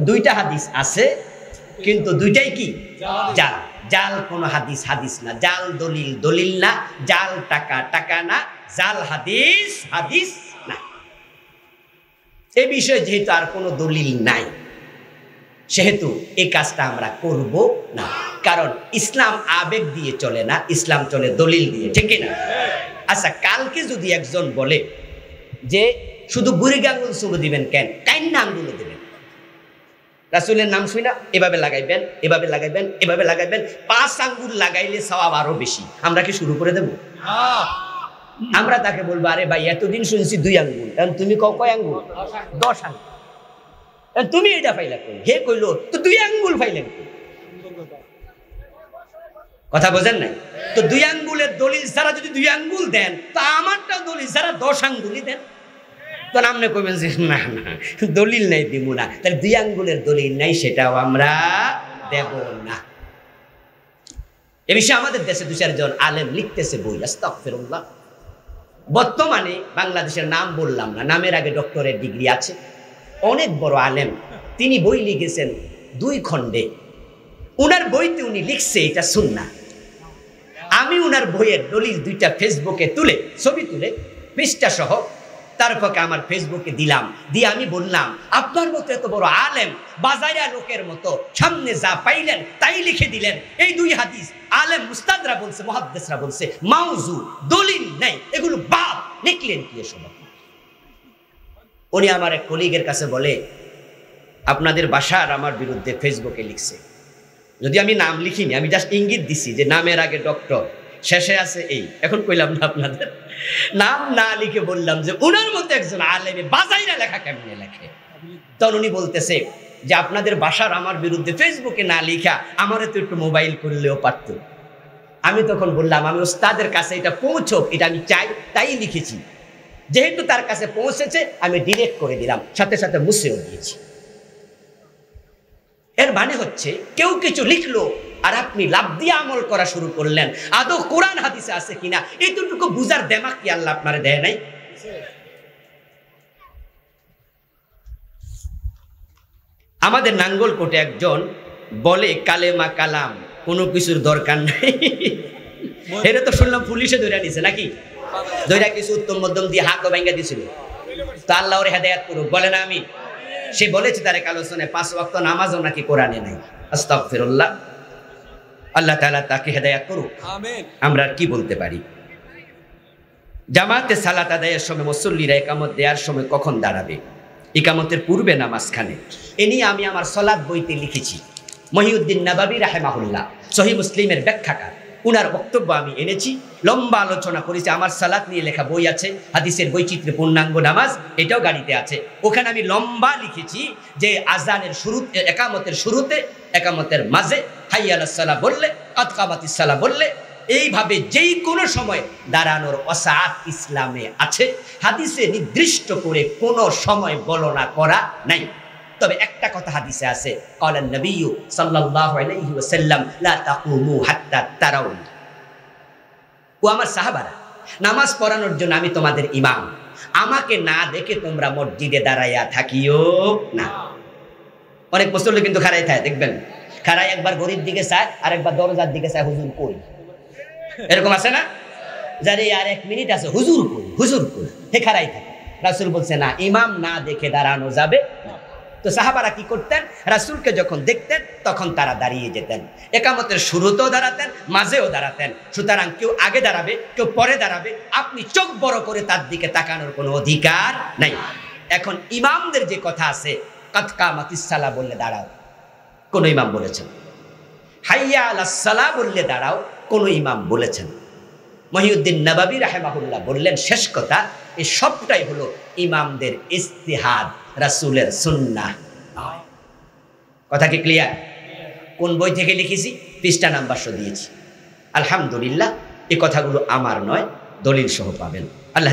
দুইটা হাদিস আছে কিন্তু দুইটাই কি? জাল। জাল কোন হাদিস হাদিস না, জাল দলিল দলিল না, জাল টাকা টাকা না, জাল হাদিস হাদিস না। এই বিষয়ে যেহেতু আর কোনো দলিল নাই সেহেতু এই কাজটা আমরা করব না, কারণ ইসলাম আবেগ দিয়ে চলে না, ইসলাম চলে দলিল দিয়ে, ঠিক না? আচ্ছা, কালকে যদি একজন বলে যে শুধু বুড়ি আঙ্গুল চুমু দিবেন কেন, কাইন্না আঙ্গুলও দিবেন। রাসূলের নাম শুই না এভাবে লাগাইবেন, এভাবে লাগাইবেন, এভাবে লাগাইবেন। 5 আঙ্গুল লাগাইলে সওয়াব আরো বেশি। আমরা কি শুরু করে দেব? আমরা তাকে বলবো, আরে ভাই এতদিন শুনছি 2 আঙ্গুল, এখন তুমি কয় আঙ্গুল? 10 আঙ্গুল। তুমি এটা পাইলা কই? হে কইলো তো 2 আঙ্গুল পাইলেন। কথা বোঝেন নাই? তো 2 আঙ্গুলের দলিল ছাড়া যদি 2 আঙ্গুল দেন, তা আমারটা দলিল ছাড়া 10 আঙ্গুলই দেন। তো আপনি কইবেন যে না না দলিল নাই দিব না, তাহলে 2 আঙ্গুলের দলিল নাই, সেটাও আমরা দেব না। এ বিষয়ে আমাদের দেশে 2-4 জন আলেম লিখতেছে বই, আস্তাগফিরুল্লাহ। বর্তমানে বাংলাদেশের নাম বললাম না, নামের আগে ডক্টরের ডিগ্রি আছে, অনেক বড় আলেম। তিনি বই লিখেছেন 2 খণ্ডে। উনার বইতে উনি লিখছে এটা সুন্নাহ। আমি উনার বইয়ের দলিল 2টা ফেসবুকে তুলে, ছবি তুলে পৃষ্ঠা সহ তারপরে আমার ফেসবুকে দিলাম, দিয়ে আমি বললাম, আপনার মতো এত বড় আলেম বাজাইরা লোকের মতো সামনে যা পাইলেন তাই লিখে দিলেন। এই 2 হাদিস আলেম মুস্তাদরা বলছে, মুহাদ্দিসরা বলছে মাউজু, দলিল নাই, এগুলো বাপ, লিখলেন কি এসব? উনি আমার এক কলিগের কাছে বলে, আপনাদের বাসার আমার বিরুদ্ধে ফেসবুকে লিখছে। যদি আমি নাম লিখিনি, আমি জাস্ট ইঙ্গিত দিছি যে নামের আগে ডক্টর, শেষে আছে এই। এখন কইলাম না আপনাদের, নাম না লিখে বললাম যে উনার মতো একজন আলেমে বাজাইরা লেখা কেমনে লেখে। তখন উনি বলতেছে যে আপনাদের বাসার আমার বিরুদ্ধে ফেসবুকে না লিখা আমারে তো একটু মোবাইল করলেও পারত। আমি তখন বললাম, আমি ওস্তাদের কাছে এটা পৌঁছক, এটা আমি চাই, তাই লিখেছি। যেহেতু তার কাছে পৌঁছেছে আমি ডিরেক্ট করে দিলাম, সাথে সাথে মুছেও দিয়েছি। এর মানে হচ্ছে কেউ কিছু লিখলো আর আপনি লাভ দিয়ে আমল করা শুরু করলেন, আদৌ কোরআন হাদিসে আছে কিনা এতটুকু বুঝার দেমাগ কি আল্লাহ আপনারে দেয় নাই? আমাদের নাঙ্গলকোটে একজন বলে কালেমা কালাম, কোনো কিছুর দরকার নাই। এটা তো শুনলাম পুলিশে ধরে নিছে নাকি? ধরে কিছু উত্তম মধ্যম দিয়ে হাতও ভেঙে দিছিল। তো আল্লাহ ওর হেদায়েত করুক, বলে না আমি। সে বলেছে তার এক আলোচনায় 5 ওয়াক্ত নামাজও নাকি কোরআনে নাই। আস্তাগফিরুল্লাহ, আল্লাহ তাআলা তাকে হেদায়েত করুক। আমিন। আমরা কি বলতে পারি? জামাতে সালাত আদায়ের সময় মুসল্লিরা ইকামত দেওয়ার সময় কখন দাঁড়াবে? ইকামতের পূর্বে না মাঝখানে? এ নিয়ে আমি আমার সালাত বইতে লিখেছি। মহিউদ্দিন নববী রাহিমাহুল্লাহ, সহিহ মুসলিমের ব্যাখ্যাকার, উনার বক্তব্য আমি এনেছি, লম্বা আলোচনা করেছি। আমার সালাত নিয়ে লেখা বই আছে, হাদিসের বৈচিত্র্য পূর্ণাঙ্গ নামাজ, এটাও গাড়িতে আছে। ওখানে আমি লম্বা লিখেছি যে আজানের শুরুতে, একামতের শুরুতে, একামতের মাঝে হাইয়া আলাস সালাহ বললে, কাদ কামাতিস সালাহ বললে, এইভাবে যেই কোনো সময় দাঁড়ানোর ওয়াসাআত ইসলামে আছে। হাদিসে নির্দিষ্ট করে কোনো সময় বর্ণনা করা নাই। তবে একটা কথা হাদিসে আছে, ক্বালান নবী সাল্লাল্লাহু আলাইহি ওয়াসাল্লাম লা তাকুমু হাত্তা তারাউন। ও আমার সাহাবারা, নামাজ পড়ানোর জন্য আমি তোমাদের ইমাম, আমাকে না দেখে তোমরা মসজিদে দাঁড়াইয়া থাকিও না। অনেক মুসল্লি কিন্তু খাড়াই থাকে, দেখবেন খাড়াই একবার গরিব দিকে চায় আর একবার দরজার দিকে চায়, হুজুর কই। এরকম আছে না? যারে আর 1 মিনিট আছে, হুজুর কই, হুজুর কই, হে খাড়াই থাকে। রাসূল বলছে না, ইমাম না দেখে দাঁড়ানো যাবে না। তো সাহাবারা কি করতেন? রাসূলকে যখন দেখতেন তখন তারা দাঁড়িয়ে যেতেন। একামতের শুরুতেও দাঁড়াতেন, মাঝেও দাঁড়াতেন। সুতরাং কেউ আগে দাঁড়াবে, কেউ পরে দাঁড়াবে, আপনি চোখ বড় করে তার দিকে তাকানোর কোনো অধিকার নাই। এখন ইমামদের যে কথা আছে, কাদ কামাতিস সালাহ বললে দাঁড়াও, কোন ইমাম বলেছেন? হাইয়া আলাস সালাহ বললে দাঁড়াও, কোন ইমাম বলেছেন? মহিউদ্দিন নববী রাহিমাহুল্লাহ বললেন শেষ কথা, এই সবটাই হলো ইমামদের ইজতিহাদ, রাসূলের সুন্নাহ। কথা কি ক্লিয়ার? কোন বই থেকে লিখেছি, পৃষ্ঠা নাম্বার দিয়েছি। আলহামদুলিল্লাহ, এই কথাগুলো আমার নয়, দলিল সহ পাবেন। আল্লাহ